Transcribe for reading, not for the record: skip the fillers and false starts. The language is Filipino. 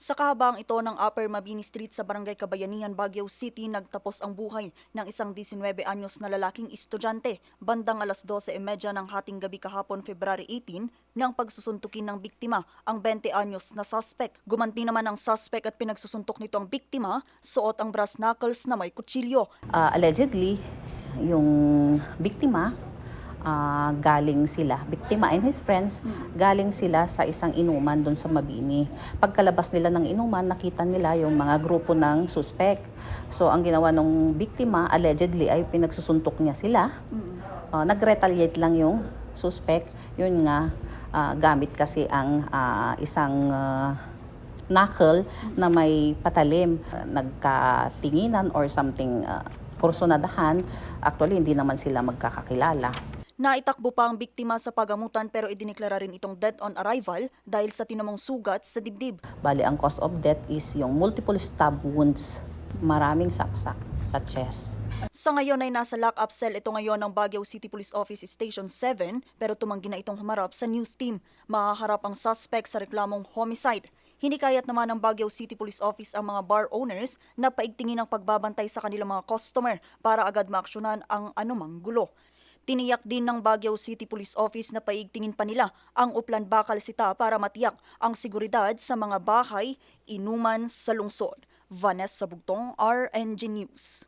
Sa kahabang ito ng Upper Mabini Street sa Barangay Kabayanihan, Baguio City, nagtapos ang buhay ng isang 19 anyos na lalaking estudyante bandang alas 12:30 ng hating gabi kahapon February 18 nang pagsusuntukin ng biktima ang 20 anyos na suspect. Gumanti naman ang suspect at pinagsusuntok nito ang biktima, suot ang brass knuckles na may kutsilyo. Allegedly, yung biktima, biktima and his friends, galing sila sa isang inuman doon sa Mabini. Pagkalabas nila ng inuman, nakita nila yung mga grupo ng suspect. So, ang ginawa ng biktima, allegedly, ay pinagsusuntok niya sila. Nag-retaliate lang yung suspect. Yun nga, gamit kasi ang isang knuckle na may patalim. Nagkatinginan or something, kursunadahan. Actually, hindi naman sila magkakakilala. Naitakbo pa ang biktima sa pagamutan pero idineklara rin itong dead on arrival dahil sa tinamong sugat sa dibdib. Bali, ang cause of death is yung multiple stab wounds. Maraming saksak sa chest. Sa ngayon ay nasa lock-up cell ito ngayon ng Baguio City Police Office Station 7 pero tumanggi na itong humarap sa news team. Mahaharap ang suspect sa reklamong homicide. Hinikayat naman ng Baguio City Police Office ang mga bar owners na paigtingin ang pagbabantay sa kanilang mga customer para agad maaksyonan ang anumang gulo. Tiniyak din ng Baguio City Police Office na paigtingin pa nila ang Uplan Bakal Sita para matiyak ang seguridad sa mga bahay, inuman sa lungsod. Vanessa Bugtong, RNG News.